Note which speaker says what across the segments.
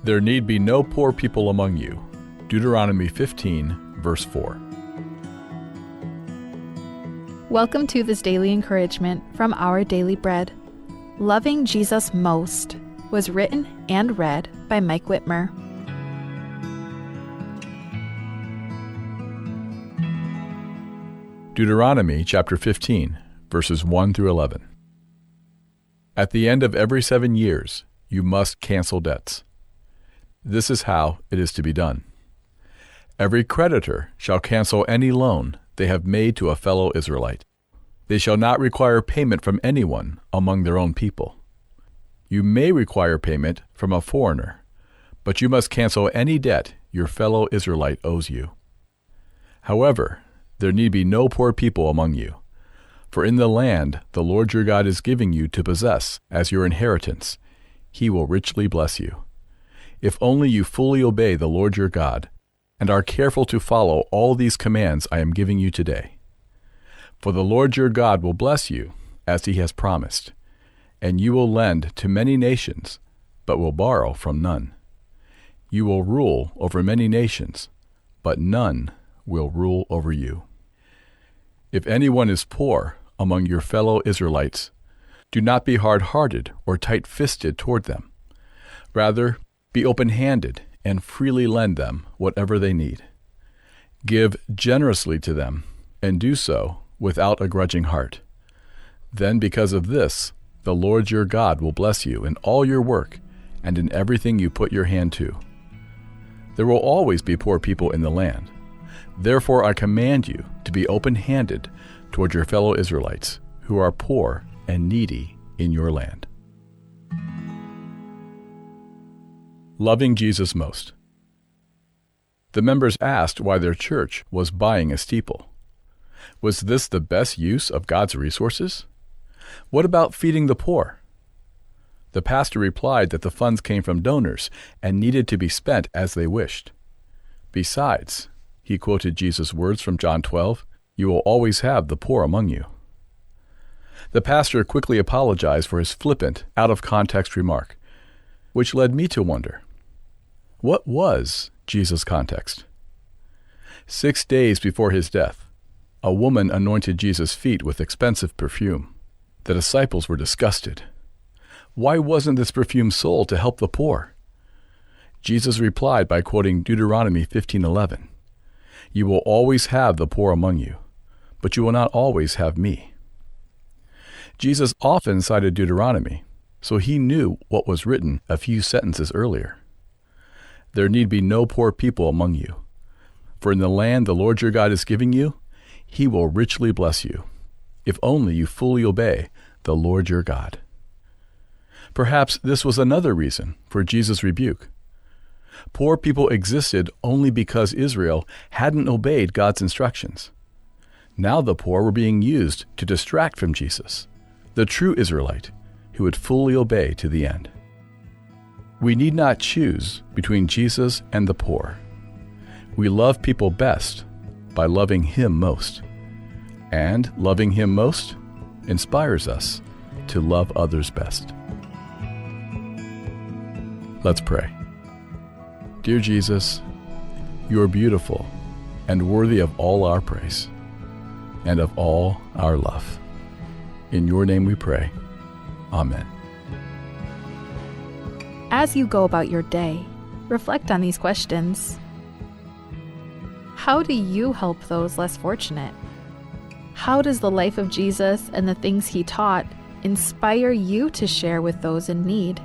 Speaker 1: There need be no poor people among you. Deuteronomy 15, verse 4.
Speaker 2: Welcome to this daily encouragement from Our Daily Bread. Loving Jesus Most was written and read by Mike Whitmer.
Speaker 1: Deuteronomy chapter 15, verses 1 through 11. At the end of every 7 years, you must cancel debts. This is how it is to be done. Every creditor shall cancel any loan they have made to a fellow Israelite. They shall not require payment from anyone among their own people. You may require payment from a foreigner, but you must cancel any debt your fellow Israelite owes you. However, there need be no poor people among you, for in the land the Lord your God is giving you to possess as your inheritance, He will richly bless you. If only you fully obey the Lord your God, and are careful to follow all these commands I am giving you today. For the Lord your God will bless you, as He has promised, and you will lend to many nations, but will borrow from none. You will rule over many nations, but none will rule over you. If anyone is poor among your fellow Israelites, do not be hard-hearted or tight-fisted toward them. Rather, be open-handed and freely lend them whatever they need. Give generously to them, and do so without a grudging heart. Then because of this, the Lord your God will bless you in all your work and in everything you put your hand to. There will always be poor people in the land. Therefore I command you to be open-handed toward your fellow Israelites, who are poor and needy in your land. Loving Jesus Most. The members asked why their church was buying a steeple. Was this the best use of God's resources? What about feeding the poor? The pastor replied that the funds came from donors and needed to be spent as they wished. Besides, he quoted Jesus' words from John 12, "You will always have the poor among you." The pastor quickly apologized for his flippant, out-of-context remark, which led me to wonder, what was Jesus' context? 6 days before his death, a woman anointed Jesus' feet with expensive perfume. The disciples were disgusted. Why wasn't this perfume sold to help the poor? Jesus replied by quoting Deuteronomy 15:11. You will always have the poor among you, but you will not always have me. Jesus often cited Deuteronomy, so he knew what was written a few sentences earlier. There need be no poor people among you, for in the land the Lord your God is giving you, He will richly bless you, if only you fully obey the Lord your God. Perhaps this was another reason for Jesus' rebuke. Poor people existed only because Israel hadn't obeyed God's instructions. Now the poor were being used to distract from Jesus, the true Israelite, who would fully obey to the end. We need not choose between Jesus and the poor. We love people best by loving Him most. And loving Him most inspires us to love others best. Let's pray. Dear Jesus, you are beautiful and worthy of all our praise and of all our love. In your name we pray. Amen.
Speaker 2: As you go about your day, reflect on these questions. How do you help those less fortunate? How does the life of Jesus and the things He taught inspire you to share with those in need?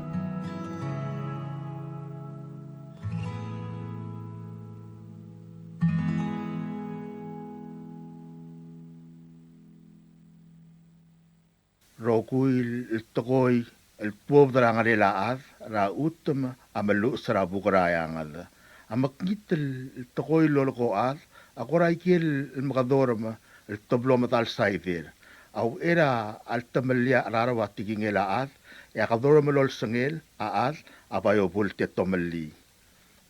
Speaker 3: Rokui tokoi el puob drangare la ra utum amalu sra bukrayangad amakit el tokoi lolko akora ikil el makadorma el tobloma tal saivir au era altamelia rara tingela ya kadorma lol sangel abayo bulte tomeli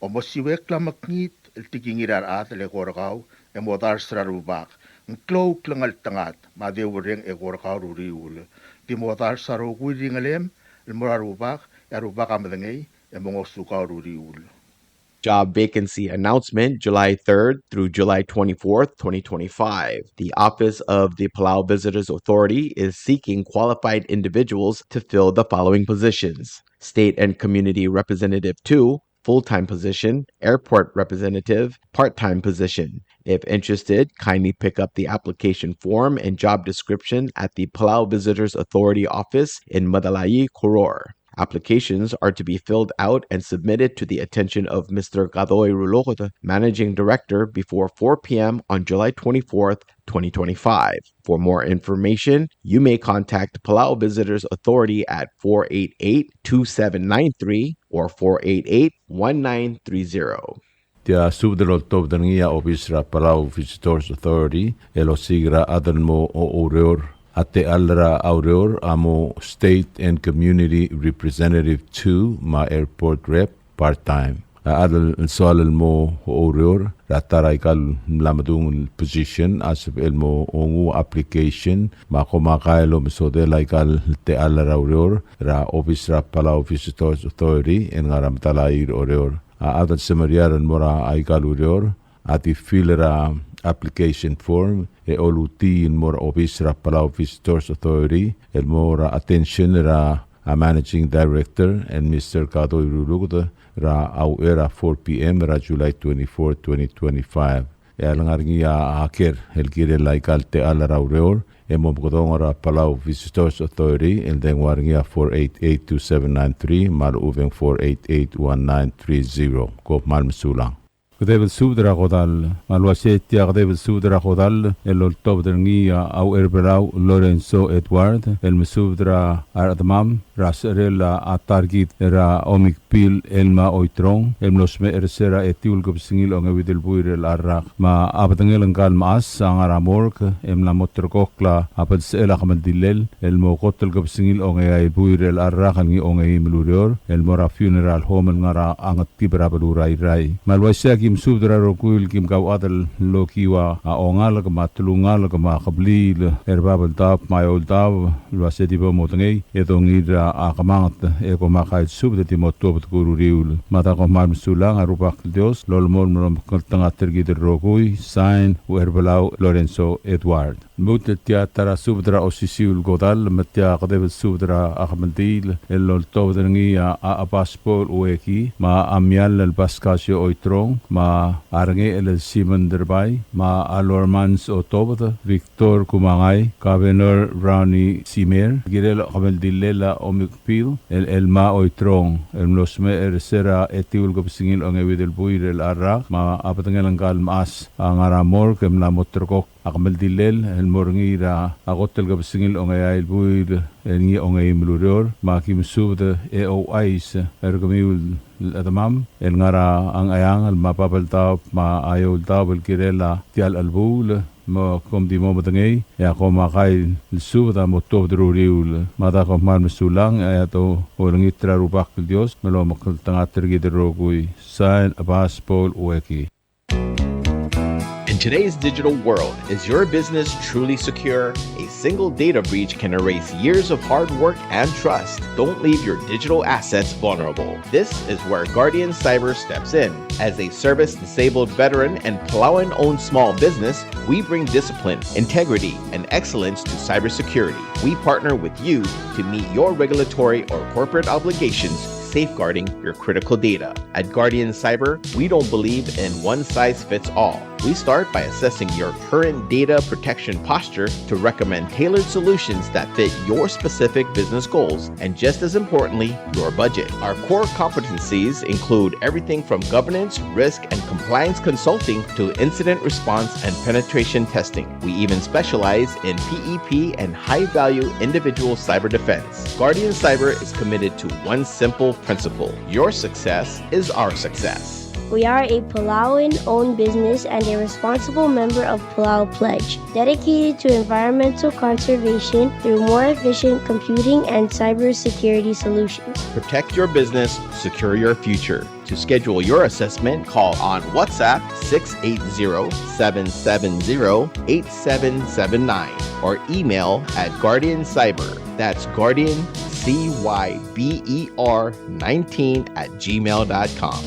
Speaker 3: o mosiwek la makit el tigingirar le korkau e modar sra rubak ngklo klangal tangat madewreng e korkau ruriul di modar saro kuidingalem el morarubak ya rubak amadengei mga sukaruriul.
Speaker 4: Job vacancy announcement July 3rd through July 24th, 2025. The Office of the Palau Visitors Authority is seeking qualified individuals to fill the following positions: State and Community Representative 2, full-time position; Airport Representative, part-time position. If interested, kindly pick up the application form and job description at the Palau Visitors Authority office in Madalai, Koror. Applications are to be filled out and submitted to the attention of Mr. Gadoy Rulokota, Managing Director, before 4 p.m. on July 24th, 2025. For more information, you may contact Palau Visitors Authority at 488-2793 or 488-1930.
Speaker 5: Tia subdero tobdangia obisra Palau Visitors Authority elo sigra adanmo o oreor ate alra aureor amo State and Community Representative 2 ma Airport Rep part-time. Adal soal mo o oreor ratara ikal mlamadung position as elmo ongu application ma komakailo misodela ikal te alra aureor ra obisra Palau Visitors Authority en ngaram talair oreor. Adat semariaran mora aikalurior ati filera application form e oluti in mora obisra Palau Visitors Authority el mora attention ra a Managing Director and Mr. Kadoy Ruluguta ra au era 4 p.m. ra July 24, 2025. E alangarngia aker el kire laikal te ala raureor e momkodongora Palau Visitors Authority el dengwarngia 488-2793 mal uveng 488-1930 ko mal masulang. Kdebel subdra kodal malwasetia kdebel subdra kodal el oltobderngia au erbelau Lorenzo Edward el mesubdra aradmam rasrela atargit era omikpil elma oitrong el nosme ersera etiul gobsingil onge widel buirel arrak ma abdangel ngal maas angara mork emla motrokokla apad sela khamdilel el mokotel gobsingil onge ay buirel arrak ngi onge imlurior el mora funeral home ngara angat tibra balurai rai malwasa kim subdra rokuil kim gaw adal lokiwa ongal kama tulungal kama khablil erbabal tap mayol tap lwasedi bo motngei edongira akamangat eko makait subda timoto gururiul mata ko mal sulang arupak Dios lolmol mrom tanga tergi de rokui sign werbelau Lorenzo Edward mutia tara subdra osisiul godal matia qadeb subdra akhmandil el tobdngi a paspor ueki ma amial el baskasio oitrong ma arnge el Simon Derbay ma alormans otobda Victor Kumangay Governor Ronnie Simer girel qabeldilela omikpil el ma oitrong el losme ersera etiul gobsingil onge widel buir el arrak ma apatangelang kalmas angaramor kem la motrokok akmeldilel el morngira agotel gobsingil onge ail buir ngi onge imlurior ma kimsubde eois ergomiul adamam el ngara ang ayang al mapapaltaw ma ayol taw el kirela tial albul mo kom di mo matangay ya ko makay suda mo to druriul mata ko man masulang ayato orangitra rubak Dios melo makatanga tergi derogui sign abas pol ueki.
Speaker 4: In today's digital world, is your business truly secure? A single data breach can erase years of hard work and trust. Don't leave your digital assets vulnerable. This is where Guardian Cyber steps in. As a service-disabled veteran and Palauan-owned small business, we bring discipline, integrity, and excellence to cybersecurity. We partner with you to meet your regulatory or corporate obligations, safeguarding your critical data. At Guardian Cyber, we don't believe in one-size-fits-all. We start by assessing your current data protection posture to recommend tailored solutions that fit your specific business goals and, just as importantly, your budget. Our core competencies include everything from governance, risk, and compliance consulting to incident response and penetration testing. We even specialize in PEP and high-value individual cyber defense. Guardian Cyber is committed to one simple principle: your success is our success.
Speaker 6: We are a Palauan-owned business and a responsible member of Palau Pledge, dedicated to environmental conservation through more efficient computing and cybersecurity solutions.
Speaker 4: Protect your business, secure your future. To schedule your assessment, call on WhatsApp 680-770-8779 or email at Guardian Cyber. That's Guardian cyber19@gmail.com.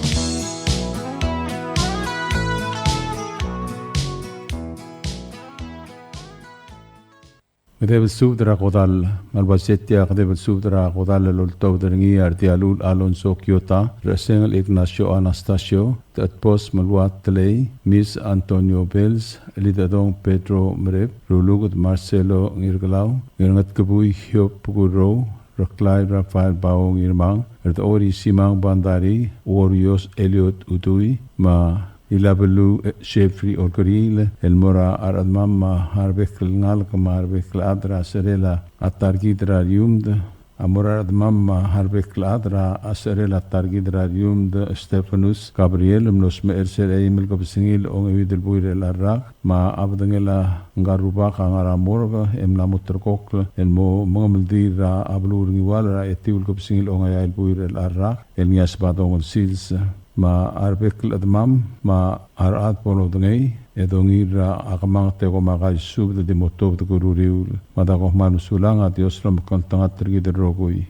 Speaker 5: Kadebel subdra kodal malbasetia kadebel subdra kodal lolto deringi artialul Alonso Kyota Resengel Ignacio Anastasio Tatpos Malwat Tley Miss Antonio Bells Lidadong Pedro Mrep Rulugut Marcelo Ngirgalaw Ngirangat Kabui Hiop Puguro Raklay Rafael Baong Irmang Ori Simang Bandari Orios Eliot Utui Ma Ilabelu Shefri Orkoril El Mora Aradmama Harbekl Ngalkama Harbekl Adra Serela Atargidra Yumd Amora Aradmama Harbekl Adra Aserela Targidra Yumd Stephanus Gabriel Mnos Me Erser Emil Gobsingil Ong Evidel Buire Larrak Ma Abdangela Ngaruba Kangara Morga Emla Mutrkokl El Mo Mongamildira Ablur Niwala Etiul Gobsingil Ong Ayal Buire Larrak El Nias Badong Sils Ma arbekl admam ma arat polo dengay edongira akamang teko makay sub de motob de gururiul madako manusulang at Dios lam kantangat tergidrogoy.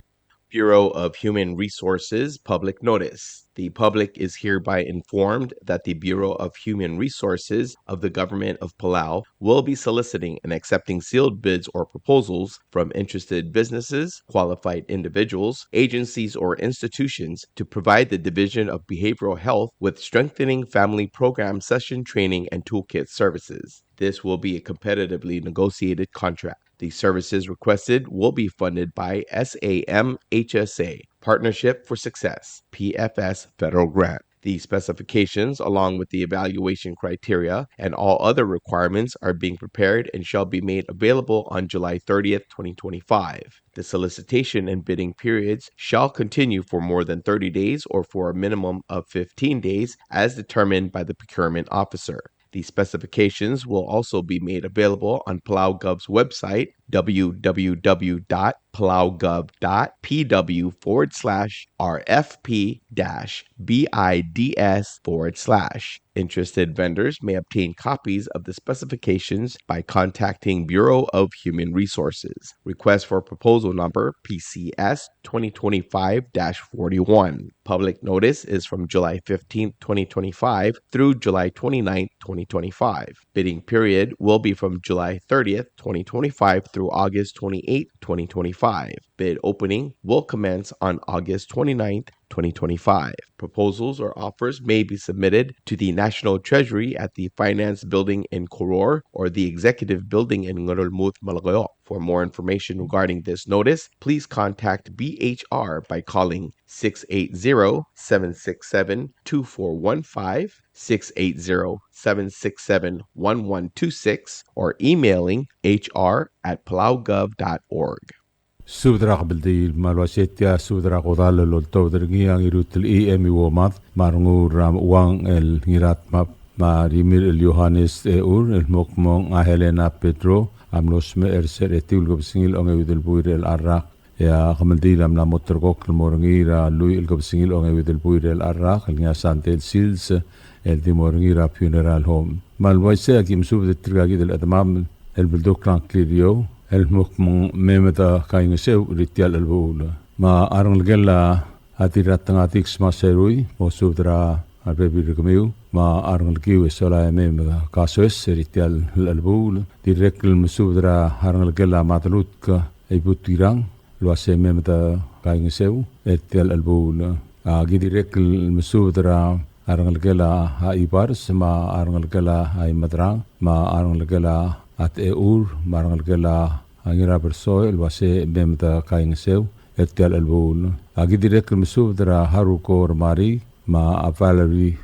Speaker 4: Bureau of Human Resources public notice. The public is hereby informed that the Bureau of Human Resources of the Government of Palau will be soliciting and accepting sealed bids or proposals from interested businesses, qualified individuals, agencies, or institutions to provide the Division of Behavioral Health with strengthening family program session training and toolkit services. This will be a competitively negotiated contract. The services requested will be funded by SAM-HSA, Partnership for Success, PFS Federal Grant. The specifications, along with the evaluation criteria and all other requirements, are being prepared and shall be made available on July 30th, 2025. The solicitation and bidding periods shall continue for more than 30 days or for a minimum of 15 days as determined by the procurement officer. The specifications will also be made available on Palau Gov's website, www.palaugov.pw/RFP-BIDS/. Interested vendors may obtain copies of the specifications by contacting Bureau of Human Resources. Request for proposal number PCS 2025-41. Public notice is from July 15, 2025 through July 29, 2025. Bidding period will be from July 30th, 2025 through August 28, 2025. Bid opening will commence on August 29th, 2025. Proposals or offers may be submitted to the National Treasury at the Finance Building in Koror or the Executive Building in Ngurulmut, Malagoyo. For more information regarding this notice, please contact BHR by calling 680-767-2415, 680-767-1126, or emailing hr@palaugov.org.
Speaker 5: Subdra qabildil malwasetia subdra qodal lolto dergi ang irutil EM womat marngu ram wang el ngirat map marimir el Johannes eur el mokmong a Helena Pedro amlos me erser etul gobsingil ong evidel buir el arrak ya qabildil am la motorgok morngira lui el gobsingil ong evidel buir el arrak el ngasante el sils el dimorngira funeral home malwase akim subde trigagi del admam el bildok klanklirio المكمن ميمتا كاينسيو ريتيال البول ما أرنجلا هاتيرات تناتيكس ما سيروي وسودرا البيبي ركميو ما أرنجيو السلاي ميمتا كاسوس ريتيال البول ديريك المسودرا أرنجلا ماتلوت كايبوتيران لواسي ميمتا كاينسيو ريتيال البول أجي ديريك المسودرا أرنجلا هايبارس ما أرنجلا هاي مدران ما أرنجلا at marngalgela angira bersoy elwase bemta kaingsew etel elbul agi direk mesudra haruko mari ma avaleri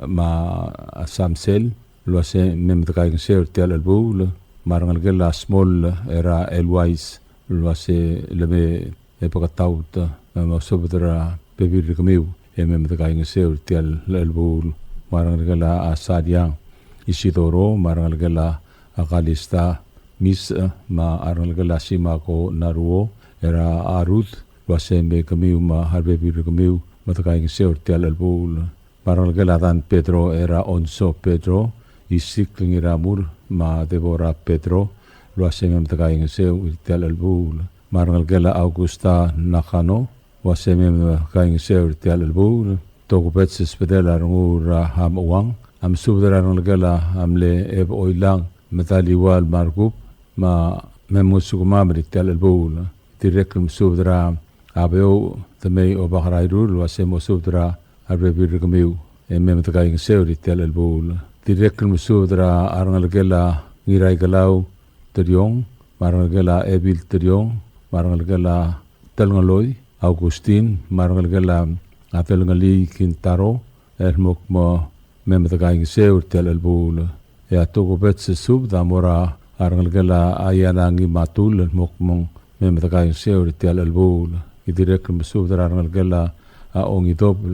Speaker 5: ma samsel elwase memta kaingsew etel elbul marngalgela small era elwise elwase lebe epakataut ma subdra bebir kemiu memta kaingsew etel elbul marngalgela asadiang isidoro marngalgela akalista mis ma arngalgala sima ko naruo era arut wasembe kamiu ma harbebi kamiu matakai seur tial albul marngalgala dan Pedro era onso Pedro isiklingira mur ma devora Pedro waseme matakai seur tial albul marangal gela Augusta Nakano wase mem kaing seur tial albul toku petses pedela ngura ham uang am subdara gela amle eb oilang metali wal margup ma memusukuma tial albul direkum subdara abeo teme o bahrairul wase musubdara arbebir gamiu mem kaing seur tial albul direkum subdara arangal gela ngirai galau teriong marangal gela ebil teriong marangal gela telngaloi Augustin marangal gela atelngali kintaro mok mo memtagaing seur tel albul ya togo betse sub damora arangal gela ayanangi matul mok mong memtagaing seur tel albul idirek sub arangal gela a ongi dobl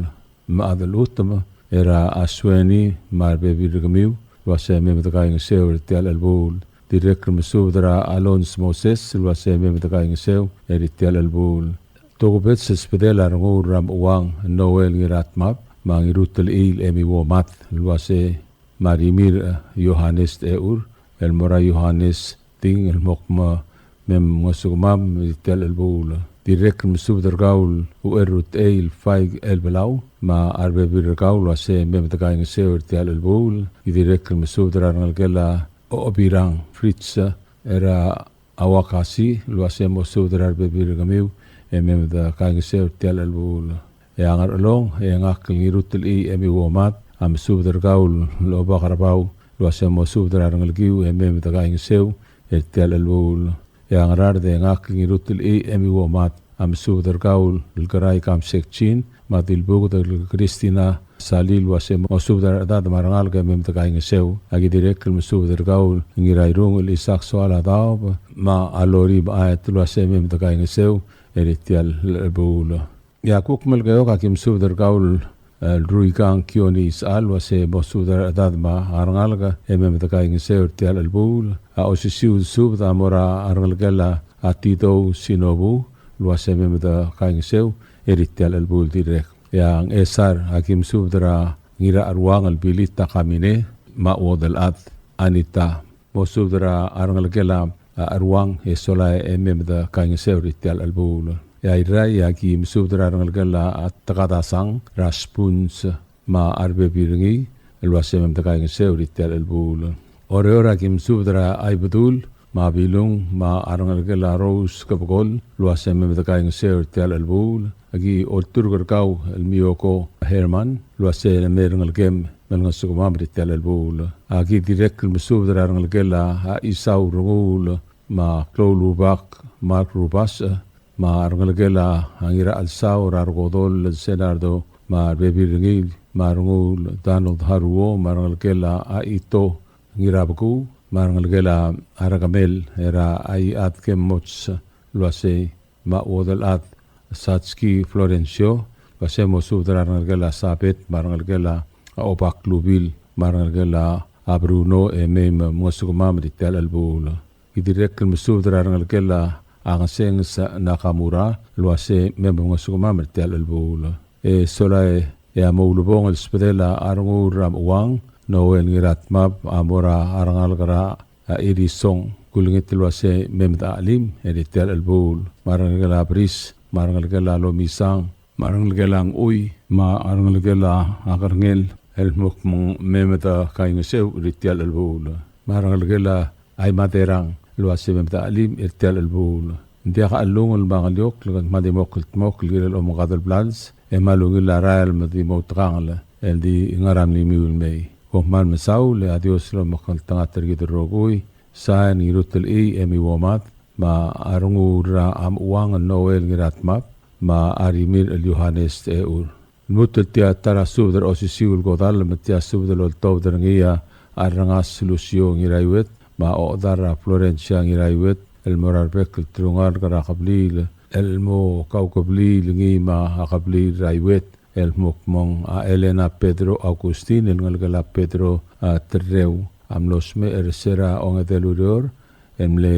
Speaker 5: ma adal utama era asweni marbe birgamiu wase memtagaing seur tel albul direk sub alons moses wase memtagaing seur tel albul togo betses pedela rangur ram uang Noel ngirat map mangirutel il emi wo mat luase marimir Yohanes eur el mora Yohanes ting el mokma mem ngosugmam tel el bul direk msub dergaul u erut el faig el belau ma arbe bir gaul luase mem tagaing seur tel el bul direk msub derangal gela obirang fritz era awakasi luase mosub derarbe bir gamiu mem da kaing seur tel el bul angar long ngak ngirutel emi womat am subder gaul lo bakarabau luase mo subder arangal giu mem da kaing seu tel el bul angar de ngak ngirutel emi womat am subder gaul garai kam sekchin madil bugo de Cristina salil luase mo subder da marangal ga mem da kaing seu agi direk mo subder gaul ngirai rung li sak soala da ma alori ba luase mem da kaing seu tel el bul ya kukmel gayo kakim subder gaul ruikang kionis al wase bosudar dadma arngalga emem takaing seur tel albul a osisiu subda mora arngalgala atito sinobu wase emem takaing seu tel albul direk yang esar hakim subdra ngira arwang albilit takamine ma wodal at anita bosudra arngalgala arwang esola emem takaing seur tel albul ya irai ya ki msudra rangalgala at takadasang raspuns ma arbe biringi elwase mem takaing seuri tel elbul ore ki msudra ay bedul ma bilung ma arangalgala rose kapgol lwase mem takaing seuri tel elbul agi oltur gau el mioko Fermin lwase merangalgem melngasugma tel elbul agi direct msudra rangalgala isau rungul ma klolubak mark rubas ma arngalgela angira alsau rargodol senardo ma bebiringil marngul Donald Haruo marngalgela aito ngirabaku marngalgela aragamel era ai at kemots luase ma wodal at satski Florencio pasemo subdra arngalgela sapet marngalgela opak lubil marngalgela abruno emem mosugmam ditel albul idirek musubdra arngalgela angaseng sa nakamura luase memang sukuma mertial albul solai amulubong el spedela arngur ram uang Noel ngirat map amora arangal kara iri song kulingit luase memda alim editel albul marangala bris marangala lomisang marangala ui ma arangala akarngel el mukmong memda kaing seu editel albul marangala ay materang luase memda alim irtel albul ndia ka alungol bangaliok lagan madimoklt mok ligel o magadal plans malungil arael madimotrangal el di ngaram ni miul mei kohman mesau le adios lo makal tanga tergid rogui sa ni rutel emi womat ma arungura am uang Noel ngirat map ma arimir el Yohanes eur mutel tia tara subder osisiul godal metia subder ol tawder ngia arangas lucio ngiraiwet ma odara Florencia ngiraiwet el morar bekel trungar kara qablil el mo kau qablil ngi ma qablil raiwet el mokmong a Elena Pedro Agustin el ngalgala Pedro terreu amlos me ersera onge delurior emle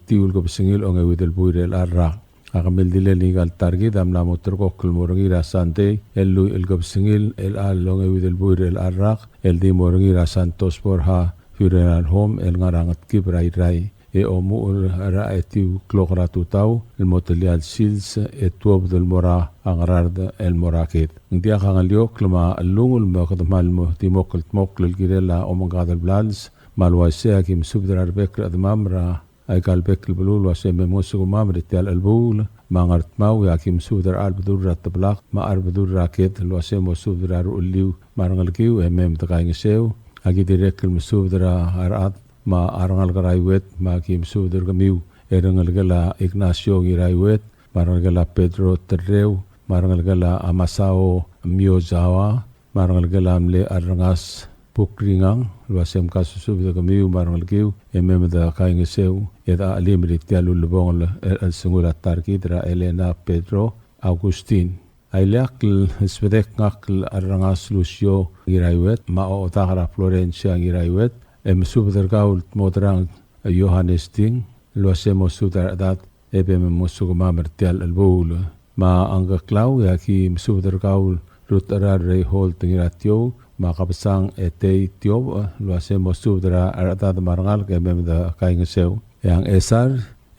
Speaker 5: tiul ko singil onge widel buirel arra agamel dile legal target amla motor ko kulmorangi rasante el lu el ko singil el al onge widel buirel arra el di morangi rasantos porha funeral home el ngarangat kibrai rai omuul ra etiu klokra tutau el motelial sils etuob del mora angarard el morakit ndia kangalio klama lungul makadmal mo timokl tmokl girela omangad el blals malwaisea kim subdrar bekr admamra ay kalbek bulul wase memosu mamre tial albul mangart mau ya kim subdar albudur ratblaq ma arbudur raket wase mosudrar uliu marangal kiu emem takaing seu agi direk musudra arat ma arangal garaiwet ma kim subdur gamiu erangal gala Ignacio giraiwet marangal gala Pedro Terreu marangal gala Amasao Miozawa marangal gala amle arangas pukringang luasem kasusub da kamiu marangal kiu emem da kaing seu eda alimri tialu lubong el sungula tarkidra Elena Pedro Agustin Ailakl svedek ngakl arangas Lucio giraiwet ma o takara Florencia giraiwet subdar gaul modrang Johannes Ding luasemo sudar dat ebem musugma mertial albul ma anga klau yaki subdar gaul rutarar rei hol tingiratio ma kapsang etei tio luasemo sudra adat marangal kemem da kaing seu yang esar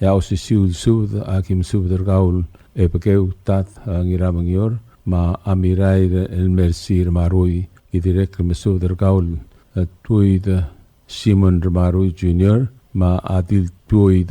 Speaker 5: ya osisiul sud akim subdar gaul epekeu tat ngiramangior ma amirai el mersir marui idirek mesudar gaul tuid Simon Marui Jr. ma adil tuid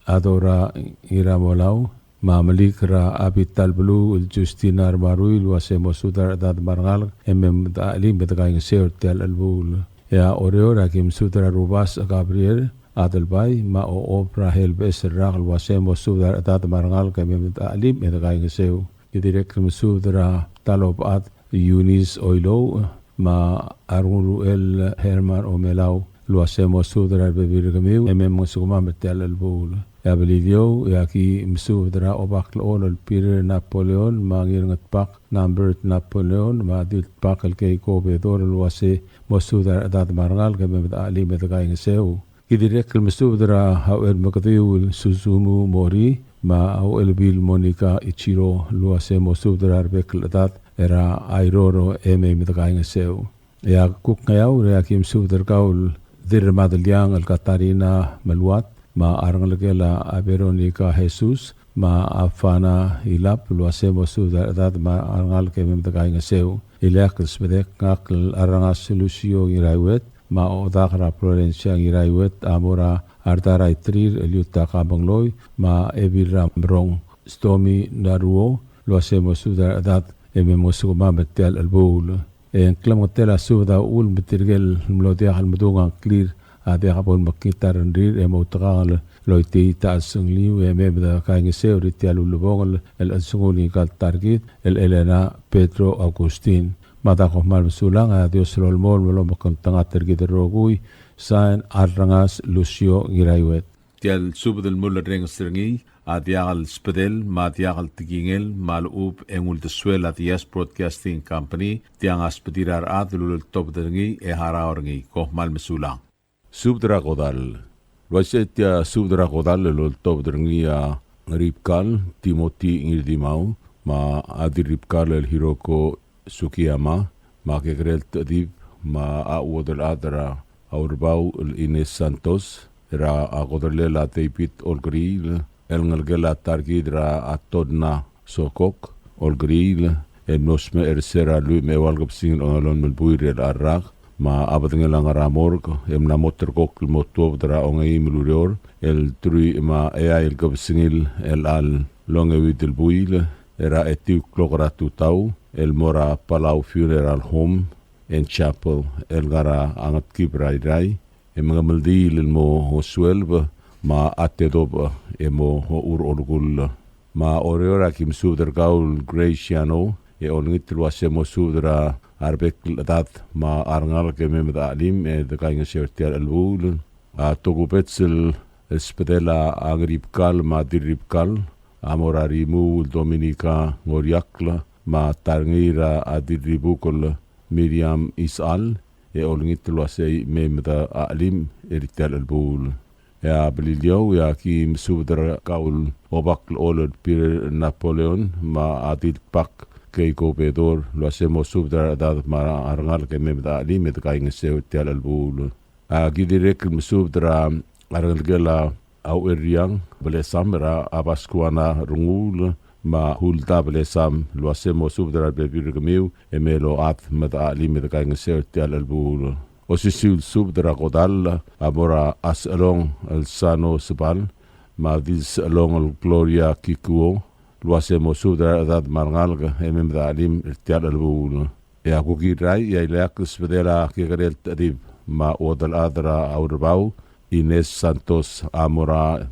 Speaker 5: adora iramolau ma malikra abital blu Justina Marui luasemo sudar dad marangal emem da alim betagaing seur tel albul ya oreora kim sudar rubas Gabriel Adelbay ma o opera helbes ragal wasemo sudar dad marangal kemem da alim betagaing seu direk sudra talob ad Yunis Oilo ma arulu el Herman Omelau luasemo sudra bebirgamiu emem musugma metal albul ya belidio ya ki sudra obakl ol el pir Napoleon ma ngirngat pak number Napoleon ma dit pak el kay ko bedor luase mosudra dad marangal kemem ali metagaing seu kidirek el sudra how el makadiu Suzumu Mori ma au el bil Monica Ichiro luasemo sudra bekl dad era airoro metagaing seu ya kuk ngayau ya kim sudra gaul dir madaliang al Katarina Maluat ma arangalgela a Veronica Jesus ma afana ilap luasemo sudar dad ma arangal kemem tagaing seu ilak sbedek ngakl arangas Lucio giraiwet ma odakra Florencia giraiwet amora ardara itrir eliuta kabangloy ma evira brong stomi naruo luasemo sudar dad ememosugma betel albul en klamotela suda ul betirgel mlodia al mudunga clear ade habon makitar ndir emotragal loiti ta sungli we mebda kaing seu ritial ulubong el sunguli kal target el Elena Pedro Agustin mata ko mal sulang a Dios rolmol lo makantanga tergit rogui san arrangas Lucio giraiwet tial subdel mullering stringi adiagal spedel madiagal tigingel malub engul de suela dias broadcasting company tiang aspedirar adlul top dengi e haraorngi ko mal mesulang subdra godal wasetia subdra godal lol top dengi a ripkal Timothy ingridimau ma adiripkal el Hiroko Sukiyama ma kegrel tadib ma awodel adra aurbau el Ines Santos era agoderlela teipit olgril el ngalgela targidra atodna sokok olgril el nosme ersera lui me walgap singin ongalon melbuir el arrak ma abadngela ngaramorg em namotter kok motov dra ongai melurior el trui ma ea el gabsingil el al longewit el buil era etiu klokra tutau el mora Palau Funeral Home en Chapel el gara angat kibrai rai em ngameldil el mo hosuelba ma atedob emo ho ur orgul ma oreora kim sudar gaul Graciano e onngit luasemo sudra arbek dat ma arngal kemem da alim e de kaing sertial albul a togupetsel spedela agripkal ma diripkal amorarimu Dominica ngoriakla ma tarngira adiribukol Miriam Isal e onngit luasei mem da alim ertial albul ya belilio ya ki subdra kaul obak olod pir Napoleon ma adit pak kay gobedor lo hacemos subdra dad ma arngal ke mem da limit kaing seu tial albul a gidirek subdra Arangalgela au eriang belesam ra abaskuana rungul ma hulta belesam luasemo subdra bebirgamiu emelo at mata ali meta kaing sertial albul osisul subdra godal abora as along el sano sebal ma dis along el gloria kikuo luasemo subdra dad marngalga ememda alim irtial albul ya kukirai ya ilak spedela kigarel tadib ma odal adra aurbau Ines Santos Amora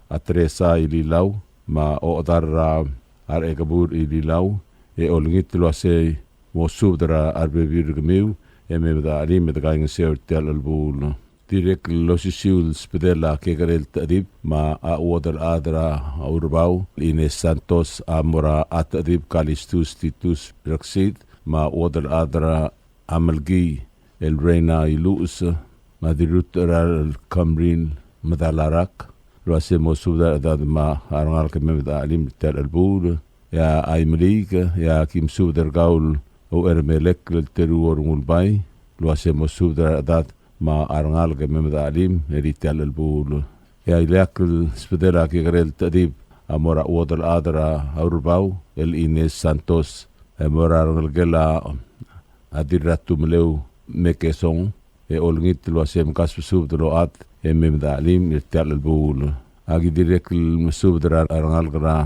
Speaker 5: Atresa ililaw ma odara ar ekabur ililaw olingit luase mo subdra arbebir gmiu ememda alim med gaing sertial albul direk losisiul spedela kegarel tadib ma odal adra aurbau Ines Santos Amora atadib kalistus titus raksid ma odal adra amalgi el reina ilus Madirut ral kamrin madalarak luase mosuda dad ma arangal kemeda alim tel albul ya aimlik ya kim sudar gaul o ermelek teru orngul bay luase mosuda dad ma arangal kemeda alim eritel albul ya ilak spedera kigrel tadib amora odal adra aurbau el Ines Santos amora arangal gela adiratu meleu mekesong olngit luasem kasbsub droat ememda alim irtial albul agi direk masub drar arangal gra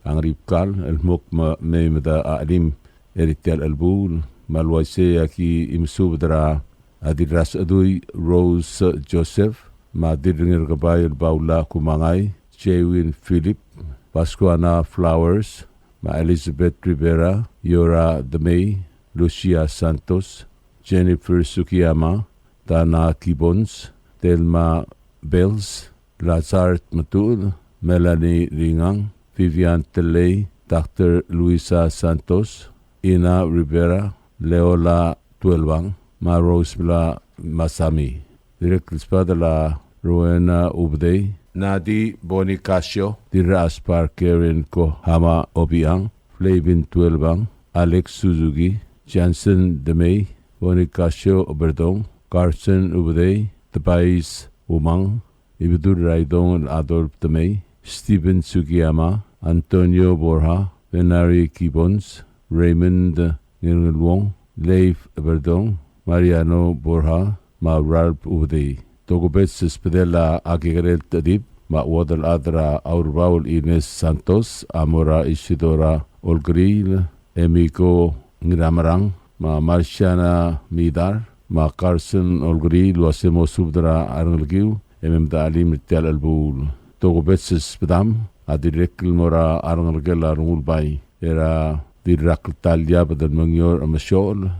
Speaker 5: angripkal elmok memda alim irtial albul malwase aki imsub dra adiras adui Rose Joseph ma dirngir gabayel baula kumangay Jewin Philip Pascuana Flowers ma Elizabeth Rivera Yora Demey Lucia Santos Jennifer Sukiyama Dana Kibons, Delma Bells, Lazard Matul, Melanie Ringang, Vivian Teley, Dr. Luisa Santos, Ina Rivera, Leola Tuelbang, Marosbla Masami. Direct Spadala Rowena Ubday, Nadi Bonicacio, Dira Aspar Karen Kohama Obiang, Flavin Tuelbang, Alex Suzuki, Jansen Demey, Bonicacio Oberdong, Carson Ubuday, Tabais Umang, Ibidur Raidong Adolf Tamay, Stephen Sugiyama, Antonio Borja, Venari Kibons, Raymond Nirnulwong, Leif Verdong, Mariano Borja, Ma Ralph Ubuday. Togobets Spedela Agigarel Tadib, Ma Wadal Adra Aurbaul Ines Santos, Amora Isidora Olgril, Emiko Ngiramarang, Ma Marciana Midar, Ma Carson Olgri luasemo subdra arangalgiu ememda alim irtial albul togo betses bedam adirek mora arangalgel arungul bay era dirak talia badan mangyor amashol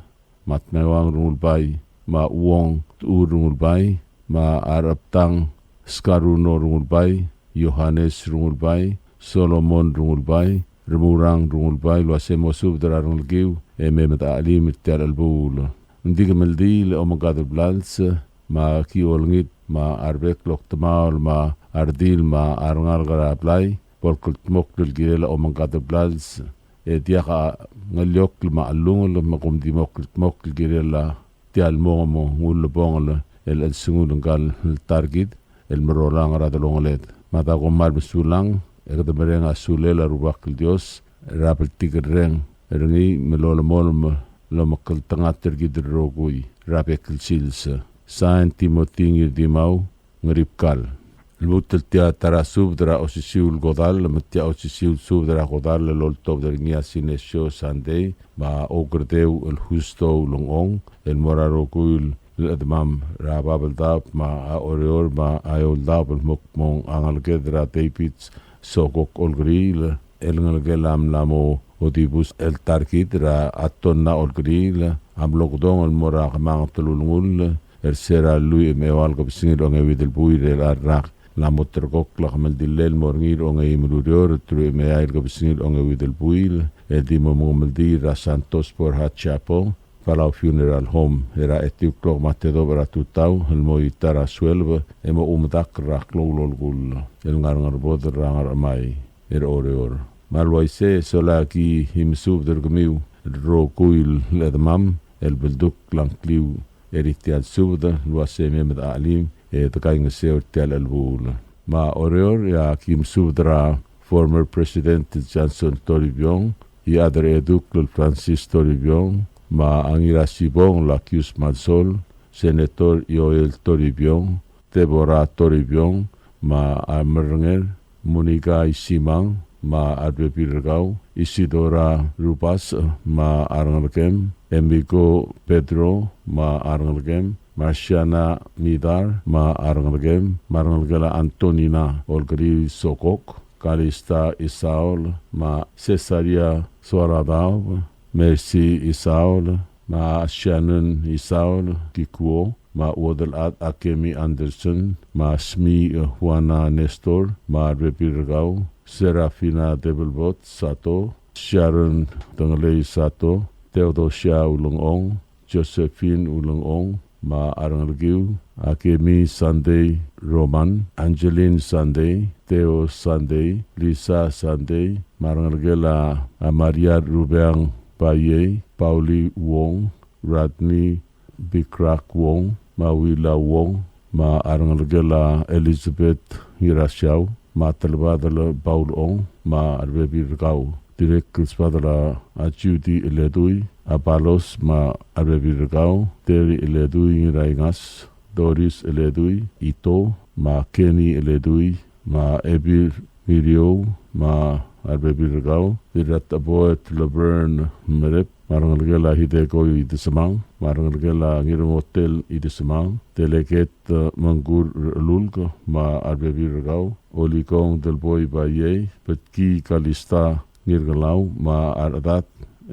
Speaker 5: matmewang rungul bay ma uong rungul bay ma araptang skaruno rungul bay Yohanes rungul bay Solomon rungul bay remurang rungul bay luasemo subdra arangalgiu ememda alim irtial albul Ndiga meldi le omagad blals ma ki olngit ma arbek loktamal ma ardil ma arangal gara play polkult mokul girela omagad blals diaka ngalyok ma alung ma kumdi mokul girela tial mo ngul bongol el sungul ngal target el merolang radolongolet mata ko mal besulang ekda merenga sulela rubak dios rapel tigreng rengi melol molm lo makal tangater gidrogui rapekil silsa Saint Timothy ngidimau ngripkal lutel tia tarasubdra osisiul godal matia osisiul subdra godal lol top dernia sinesho Sunday ma ogrdeu el justo longong el morarokul admam rababel dap ma oreor ma ayol dap el mokmong angal gedra tapits sokok olgril el ngalgelam lamo Odibus el tarkit ra atonna olgril amlokdong el mora mang tulungul el sera lui mewal ko singil o ngewidel buire rak la motorkok la kamel dilel morngir o ngay mulurior tru meail ko singil o ngewidel buil el dimo mumel ra Santos por Hatchapo Palau Funeral Home era etiklo matedo bara tutau el moitara suelba emo umdak rak lolgul el ngar bod rangar mai oreor Malwaise solaki himsub dergmiu rokuil ledmam el belduk lankliu eritial subda luase memed alim takaing seo tial albul. Ma oreor ya kim subdra former President Johnson Toribiong, i adar eduk lul Francis Toribiong, ma angira sibong Lakius Mansol, Senator Yoel Toribiong, Deborah Toribiong, ma Amernger, Monica Isimang, ma Adwepirgau, Isidora Rupas, ma Arangalgem, Emiko Pedro, ma Arangalgem, Marciana Midar, ma Arangalgem, Marangalgela Antonina Olgari Sokok, Kalista Isaul, ma Cesaria Suaradau, Mercy Isaul, ma Shannon Isaul, Kikuo, ma Wodelat Akemi Anderson, ma Smi Juana Nestor, ma Repirgau, Serafina Debelbot Sato, Sharon Tanglei Sato, Theodosia Ulongong, Josephine Ulongong, ma Arangalgiu, Akemi Sunday Roman, Angeline Sunday, Theo Sunday, Lisa Sunday, Marangalgela Maria Rubeang Paye, Pauli Wong, Radney Bikrak Wong, Mawila Wong, ma Arangalgela Elizabeth Hirashau, ma Talbadala Baulong, ma Arbebirgau, Direk Spadala Judy Eledui, Abalos ma Arbebirgau, Terry Eledui Raingas, Doris Eledui, Ito, ma Kenny Eledui, ma Ebir Mirio, ma Arbebirgau, Dirat Aboet Laverne Merep, Marangalgela Hideko Idisamang, Marangalgela Ngirum Hotel Idisamang, Delegat Mangur Lulg, ma Arbebirgau, Olikong Del Boy Baye, Petki Kalista Nirgalau, ma Aradat,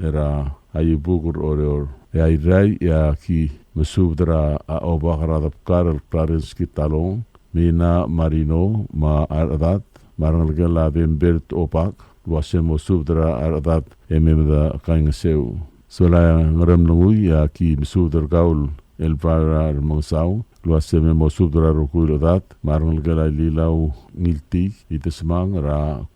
Speaker 5: era Ayubugur Oreor, Airai ya ki Mesubdra a Obaharadap Karel Clarence Kitalong, Mina Marino, ma Aradat, Marangalgela Bembert Opak, Wasemo Subdra Aradat, Ememda Kangaseu. Solaya ngaram nungui ya ki Mesubdra Gaul, Elvara Mangsau, Luaseme Mosubdra Rokul Adat, Marangalgela Lilau Ngilti, Itasmang,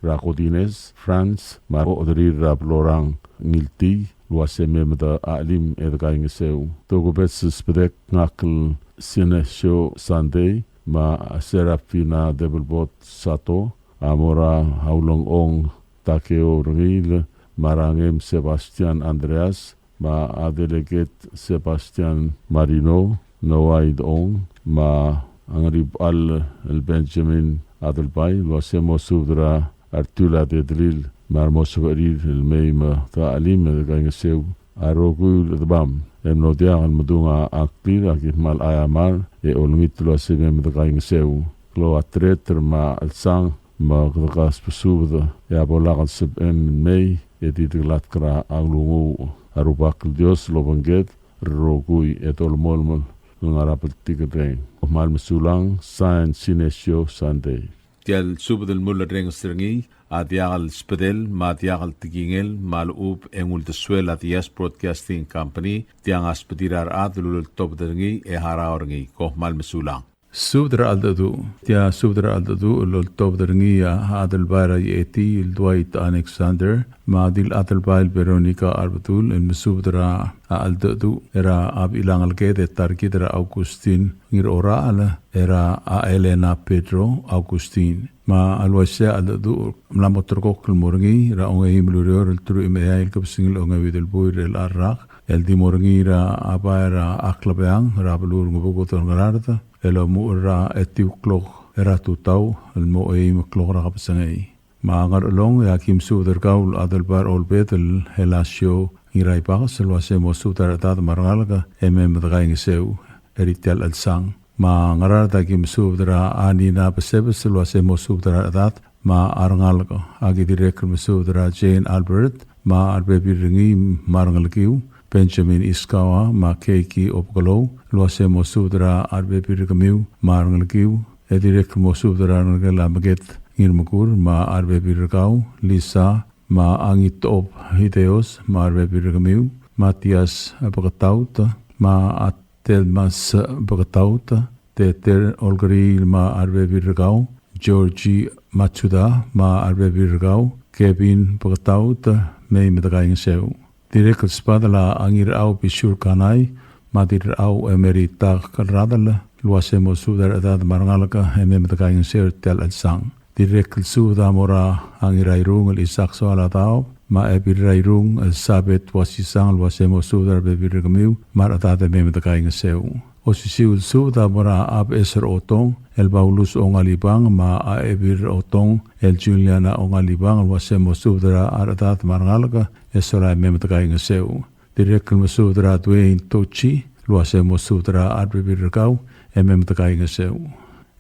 Speaker 5: Rakodines, France, Maro Odri Raplorang, Ngilti, Luaseme Meda Alim Edgaingaseu. Togo Betsis Pedek Nakl Sinesho Sunday, ma Serafina Debelbot Sato, Amora Haulong Ong Takeo Rangil, Marangem Sebastian Andreas, ma Adelegate Sebastian Marino, Noaid Ong, ma Angrib Al Benjamin Adelbay, Luasemo Subdra Artula de Dril, Marmosuarir El Meima Taalim Edgaingaseu, Arogul Dbam, Emnodia al Madunga Aklir, Akit Mal Ayamal, e Olmit Luaseme Edgaingaseu, Klo Atreter ma Alsang, ma Gdagas Pesubda, Yabolagan Sib Mei, Editglat Kra Aglungu, Arubak Dios Lobanget, Rogui et Olmolmol, Lungarapel Tigrein, Mal Mesulang, Sain Sinesio Sunday.
Speaker 7: Tial Subdel Muller Rengstringi, Adiagal Spedel, Madiagal Tigingel, Malub Engul de Suela Dias Broadcasting Company, Tiangas Pedirar Adlul Topderngi, Eharaorngi, Koh Mal Mesulang.
Speaker 5: Subdra aldadu, tia subdra aldadu, lol topderngia Adelbara Yeti, Dwight Alexander, Madil Adelbail Veronica Arbatul, and Mesubdra aldadu, era ab ilangalke de Tarkidra Augustin, ngir oral, era a Elena Pedro Augustin. Ma alwasya aldadu, mlamotrokok murgi, ra onge himlurior, el tru imeail kapsingil onge videl buir el arrak, el dimorgi ra abaira aklabeang, rabelur ngubugotor ngararda, elo muura etiu klok eratu tau el mo eim klok ra kapsangei ma ngar long ya kim su der gaul adelbar olbet el helasio irai pagas el wase mo su der tad margalga emem draing seu eritel el sang ma ngarar da kim su der ani na pesebes el wase mo su der tad ma arngalga agi direk mo su der Jane Albert ma arbebi ringi marngalkiu Benjamin Iskawa, ma Keiki Opgalo, Luase Mosudra Arbepirgamiu, Marngalkiu, Edirek Mosudra Nagala Maget, Irmakur, ma Arbepirgau, Lisa, ma Angit Op Hideos, ma Arbepirgamiu, Matias Bagatauta, ma Atelmas Bagatauta, Teter Olgari, ma Arbepirgau, Georgie Matsuda, ma Arbepirgau, Kevin Bagatauta, Mei Medagaing Seu. Direk spadala angir au pisur kanai, madir au emerita radala, luase mo sudar edad marangalaka ememtakaing ser tel al sang. Direkl suda mora ang irairung al isak so alatao, ma epirairung al sabet wasisang luase mo sudar bebirgamiu, maratata memtakaing seu. O sisiul suda mora ab eser otong, el baulus ong alibang, ma aebir otong, el Juliana ong alibang, luase mo sudara aratat marangalaka, esora memtakaing seu. Direkl mo sudara duein tochi, luase mo sudara arbibirgau, memtakaing seu.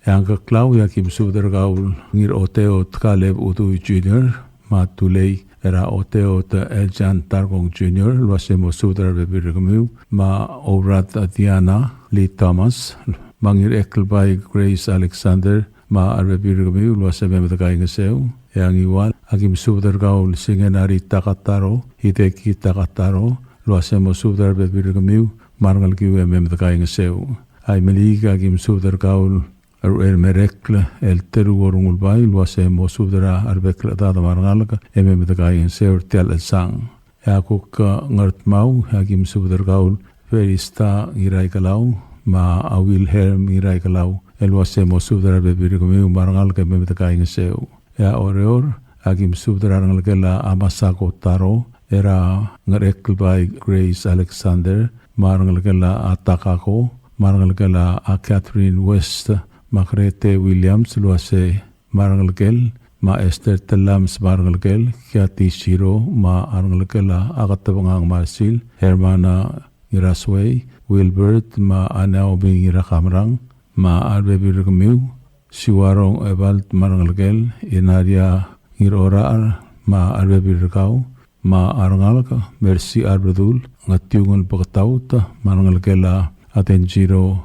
Speaker 5: Yang kaklau ya kim sudar gaul ngir oteo tkaleb utu junior matulei era oteo ta eljan targong junior luasemo sudar bebirgamiu ma obrat Diana Lee Thomas mangir ekelbai Grace Alexander ma arbebirgamiu luasemo betakaing seu yang iwan akim sudar gaul singenari takataro hideki takataro luasemo sudar bebirgamiu marngal kiu betakaing seu ay meliga akim sudar gaul el merekle el teru orungul bai luase mo sudara arbekla dada marangalaka memtakaing seur tel el sang ya kuk ngart mau hakim sudar gaul verista irai kalau ma awil helm irai kalau el luase mo sudara bebirgumi marangalaka memtakaing seu ya oreor hakim sudara ngalkela amasako taro era ngarekl bai Grace Alexander marangalkela atakako marangalkela a Catherine West Makrete Williams luase marangalkel ma Esther Telams marangalkel Kiati Shiro ma arangalkela agatabangang Marsil Hermana Irasway Wilbert ma Anaobi Irakamrang ma Arbebirgamiu Siwarong Evald marangalkel Inaria Irorar ma Arbebirgau ma arangalka Mercy Arbedul ngatiungan pagtauta marangalkela Atenjiro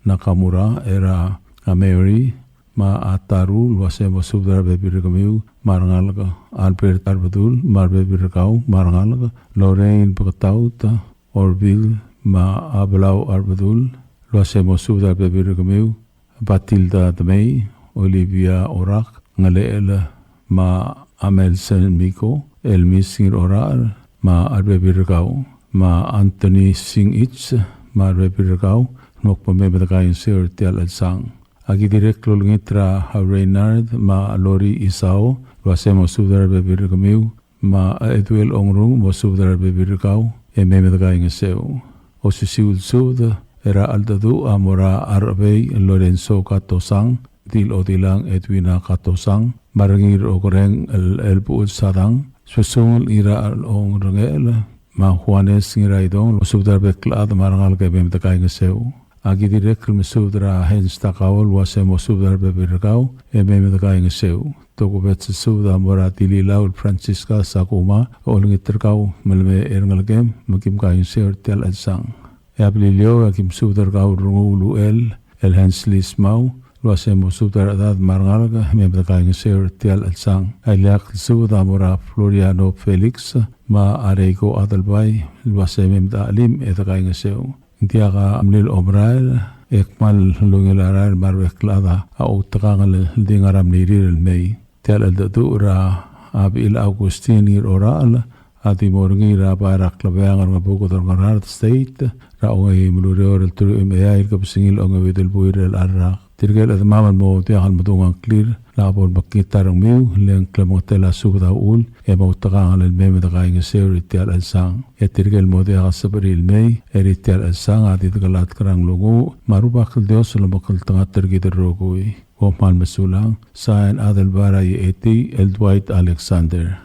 Speaker 5: Nakamura era a Mary ma ataru luase mo sudar bebirgamiu marangalga Albert Arbadul mar bebirgau marangalga Lorraine Pagtauta Orville ma Ablau Arbadul luase mo sudar bebirgamiu Batilda Damei Olivia Orak ngaleela ma Amelsen Miko Elmisir Orar ma arbebirgau ma Anthony Singh ma arbebirgau nokpamebetakain sir tial al sang agi direklo ngitra Reynard ma Lori Isao luase mo sudar bebirgamiu ma Edwel Ongrung mo sudar bebirgau memedakaing seu o sisiul suda era aldadu amora arbei Lorenzo Katosang dil odilang Edwina Katosang marangir okoreng el buul sadang susungul ira al ongrungel ma Juanes ngiraidong sudar beklad marangal ke memedakaing seu agi direkl mesudra hens takawal wase mo sudar bebirgau memedakaing seu toko bet suda mora dililaul Francisca Sakuma olngiterkau melme erngalgem makim kaing seu tel asang Yablilio akim sudar gau rungulu el henslis mau luase mo sudar adad marangalga memedakaing seu tel asang ailak suda mora Floriano Felix ma arego adalbai luase memdalim edakaing seu Tiaga amnil obrail ekmal lungilaral marweklada au takangal dingaram niril mei tel aldura abil Augustin ir oral ati morngi ra barak labangar ngabuko ngarar state ra oi mulurior el turu imay kapsingil ong wedel buirel arra tirgel at maman mo tiakan madungang clear labon bakitarang miu leng klamotela subda ul mo takangal el meme takaing seur tial al sang tirgel mo tiakan sabaril mei tial al sang ati tagalat karang lungu marubak dios lumakal tanga tergid rogui Woman masulang sain adal baray eti el Dwight Alexander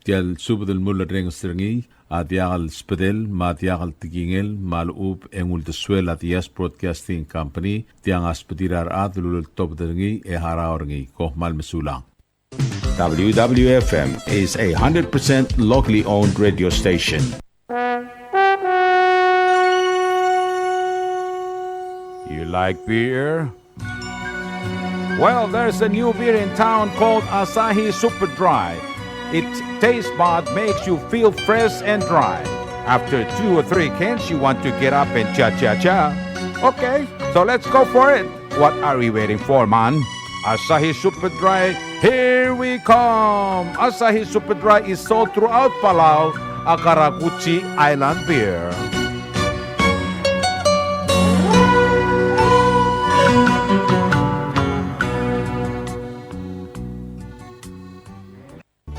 Speaker 7: tial subdel mulla reng stringi adiagal spedel matiagal tigingel malub engul de suela dias broadcasting company tiang aspedirar adlul top derngi haraorngi kohmal mesulang
Speaker 8: WWFM is a 100% locally owned radio station.
Speaker 9: You like beer? Well, there's a new beer in town called Asahi Super Dry. Its taste bud makes you feel fresh and dry. After 2 or 3 cans, you want to get up and cha-cha-cha. Okay, so let's go for it. What are we waiting for, man? Asahi Super Dry, here we come! Asahi Super Dry is sold throughout Palau, a Karaguchi Island beer.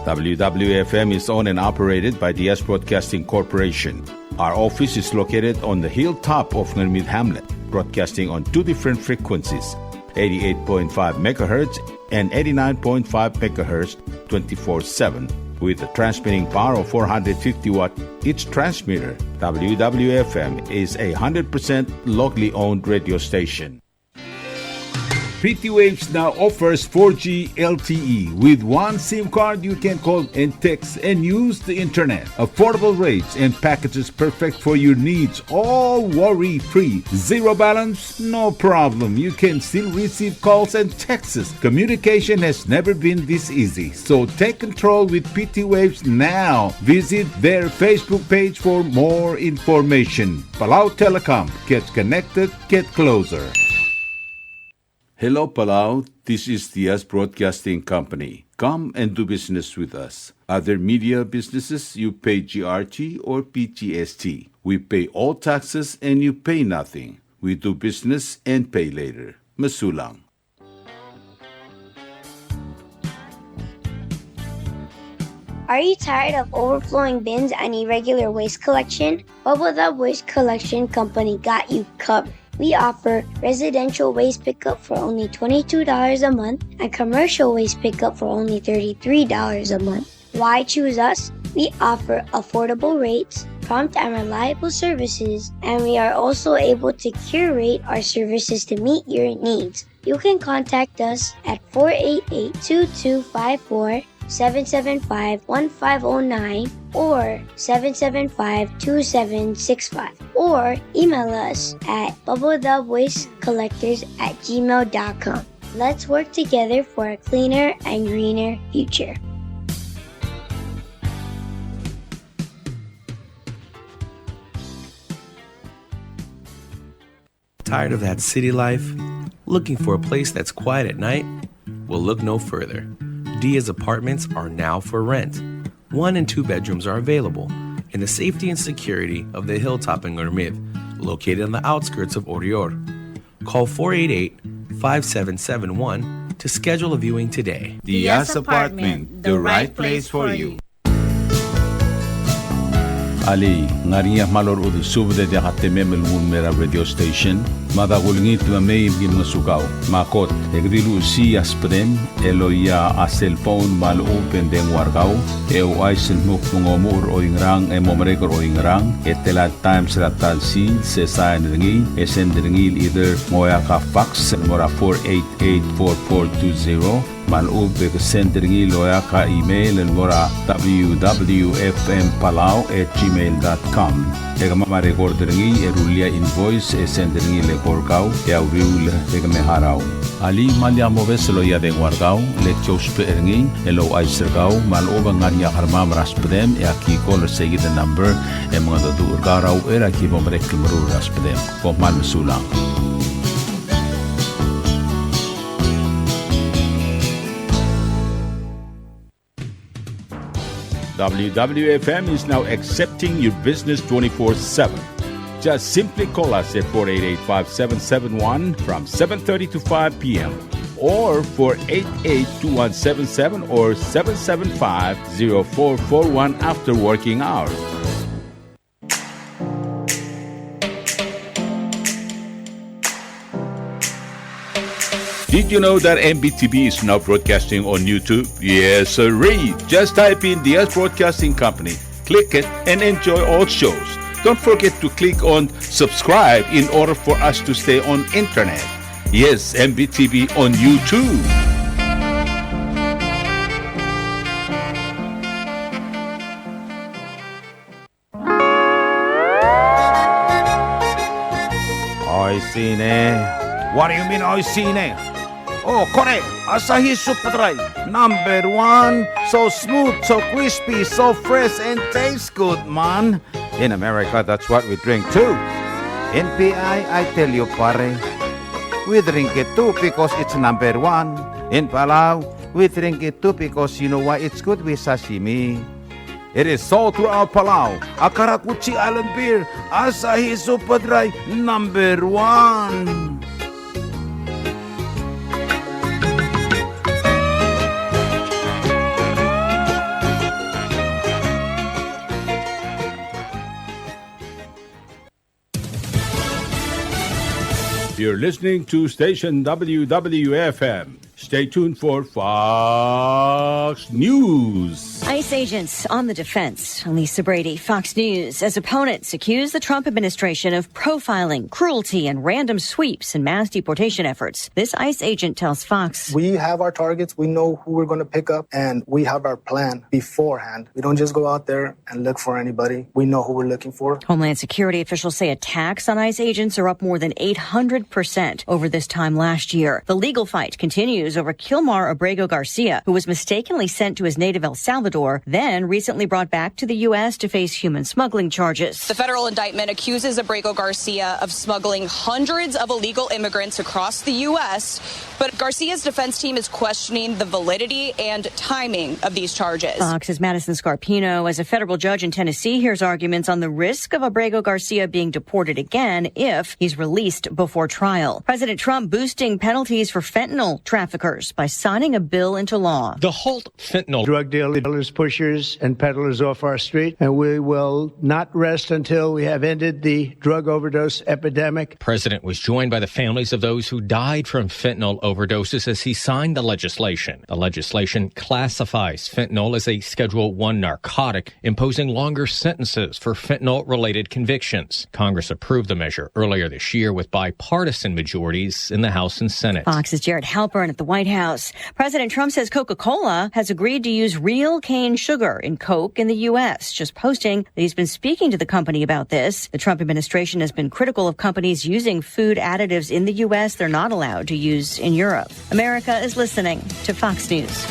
Speaker 8: WWFM is owned and operated by DS Broadcasting Corporation. Our office is located on the hilltop of Ngermith Hamlet, broadcasting on two different frequencies, 88.5 megahertz and 89.5 megahertz 24/7. With a transmitting power of 450 watt each transmitter, WWFM is a 100% locally owned radio station.
Speaker 9: PT Waves now offers 4G LTE. With one SIM card, you can call and text and use the internet. Affordable rates and packages perfect for your needs. All worry-free. Zero balance? No problem. You can still receive calls and texts. Communication has never been this easy. So take control with PT Waves now. Visit their Facebook page for more information. Palau Telecom. Get connected, get closer.
Speaker 7: Hello, Palau. This is DS Broadcasting Company. Come and do business with us. Other media businesses, you pay GRT or PGST. We pay all taxes and you pay nothing. We do business and pay later. Masulang.
Speaker 6: Are you tired of overflowing bins and irregular waste collection? WWF Waste Collection Company got you covered. We offer residential waste pickup for only $22 a month and commercial waste pickup for only $33 a month. Why choose us? We offer affordable rates, prompt and reliable services, and we are also able to curate our services to meet your needs. You can contact us at 488-2254, 775-1509, or 775-2765, or email us at bubblethewastecollectors@gmail.com. Let's work together for a cleaner and greener future.
Speaker 10: Tired of that city life? Looking for a place that's quiet at night? Well, look no further. Dia's apartments are now for rent. 1 and 2 bedrooms are available in the safety and security of the hilltop in Ngermith, located on the outskirts of Orior. Call 488-5771 to schedule a viewing today.
Speaker 9: Dia's Apartment, the right place for you.
Speaker 7: Ali, ngariya malor udu subde de hateme melmun mera radio station. Madagulngit wa may gim nasukaw. Makot, egdilu si aspren, eloya a cellphone mal open den wargaw. Eo ay sinmuk mungomur o ingrang e momrekor o ingrang. Etelat times ratal si se sayan ringi. Esen ringil either moya ka fax mora 488-4420. Malub ke sender ngi loya ka email el mora www.fmpalau@gmail.com. Ega mama recorder ngi erulia invoice e sender ngi le korkau e auriul ega me harau. Ali malia moves loya de wargau le chospe ngi elo ai sergau maloba ngania harma raspedem e aki call seguir the number e mga du urgarau era ki bomre klmru raspedem ko mal sulang.
Speaker 9: WWFM is now accepting your business 24/7. Just simply call us at 488-5771 from 7:30 to 5 p.m. or 488-2177 or 775-0441 after working hours. Did you know that MBTV is now broadcasting on YouTube? Yes, sirree. Just type in DS Broadcasting Company, click it, and enjoy all shows. Don't forget to click on subscribe in order for us to stay on internet. Yes, MBTV on YouTube. Oi, sine. What do you mean, oi, sine? Oh, correct. Asahi Super Dry. Number 1. So smooth, so crispy, so fresh, and tastes good, man. In America, that's what we drink too. In PI, I tell you, pare, we drink it too because it's number 1. In Palau, we drink it too because you know why it's good with sashimi. It is sold throughout Palau. Akarakuchi Island Beer, Asahi Super Dry, number 1.
Speaker 8: You're listening to station WWFM. Stay tuned for Fox News.
Speaker 11: ICE agents on the defense. Lisa Brady, Fox News. As opponents accuse the Trump administration of profiling, cruelty, and random sweeps in mass deportation efforts. This ICE agent tells Fox,
Speaker 12: "We have our targets. We know who we're going to pick up, and we have our plan beforehand. We don't just go out there and look for anybody. We know who we're looking for."
Speaker 11: Homeland Security officials say attacks on ICE agents are up more than 800% over this time last year. The legal fight continues over Kilmar Abrego Garcia, who was mistakenly sent to his native El Salvador, then recently brought back to the U.S. to face human smuggling charges.
Speaker 13: The federal indictment accuses Abrego Garcia of smuggling hundreds of illegal immigrants across the U.S., but Garcia's defense team is questioning the validity and timing of these charges.
Speaker 11: Fox's Madison Scarpino, as a federal judge in Tennessee, hears arguments on the risk of Abrego Garcia being deported again if he's released before trial. President Trump boosting penalties for fentanyl traffickers by signing a bill into law.
Speaker 14: The halt fentanyl
Speaker 15: drug dealers, pushers, and peddlers off our street, and we will not rest until we have ended the drug overdose epidemic.
Speaker 14: The president was joined by the families of those who died from fentanyl overdoses as he signed the legislation. The legislation classifies fentanyl as a Schedule I narcotic, imposing longer sentences for fentanyl-related convictions. Congress approved the measure earlier this year with bipartisan majorities in the House and Senate.
Speaker 11: Fox's Jared Halpern at the White House. President Trump says Coca-Cola has agreed to use real cane sugar in Coke in the U.S., just posting that he's been speaking to the company about this. The Trump administration has been critical of companies using food additives in the U.S. they're not allowed to use in Europe. America is listening to Fox News.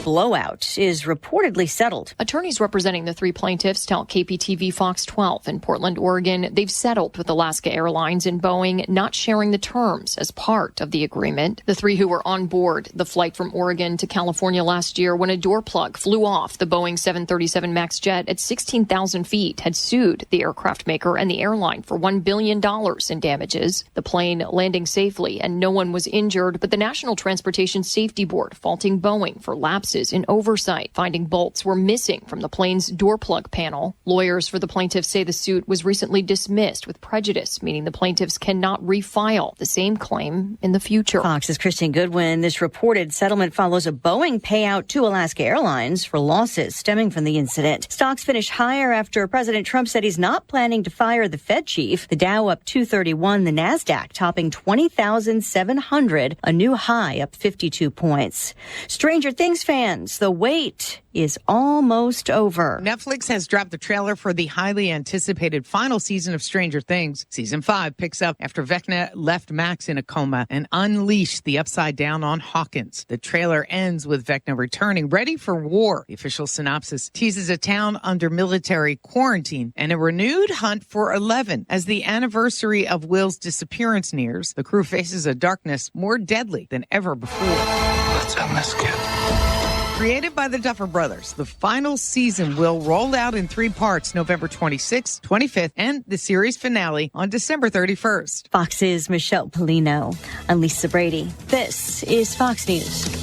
Speaker 11: Blowout is reportedly settled.
Speaker 16: Attorneys representing the three plaintiffs tell KPTV Fox 12 in Portland, Oregon, they've settled with Alaska Airlines and Boeing not sharing the terms as part of the agreement. The three who were on board the flight from Oregon to California last year when a door plug flew off the Boeing 737 MAX jet at 16,000 feet had sued the aircraft maker and the airline for $1 billion in damages. The plane landing safely and no one was injured, but the National Transportation Safety Board faulting Boeing for lapses in oversight, finding bolts were missing from the plane's door plug panel. Lawyers for the plaintiffs say the suit was recently dismissed with prejudice, meaning the plaintiffs cannot refile the same claim in the future.
Speaker 11: Fox's Christine Goodwin. This reported settlement follows a Boeing payout to Alaska Airlines for losses stemming from the incident. Stocks finished higher after President Trump said he's not planning to fire the Fed chief. The Dow up 231, the NASDAQ topping 20,700, a new high up 52 points. Stranger Things fans, the wait is almost over.
Speaker 17: Netflix has dropped the trailer for the highly anticipated final season of Stranger Things. Season 5 picks up after Vecna left Max in a coma and unleashed the Upside Down on Hawkins. The trailer ends with Vecna returning, ready for war. The official synopsis teases a town under military quarantine and a renewed hunt for 11. As the anniversary of Will's disappearance nears, the crew faces a darkness more deadly than ever before.
Speaker 18: Let's end this, kid.
Speaker 17: Created by the Duffer Brothers, the final season will roll out in 3 parts November 26th, 25th, and the series finale on December 31st.
Speaker 11: Fox's Michelle Polino. I'm Lisa Brady. This is Fox News.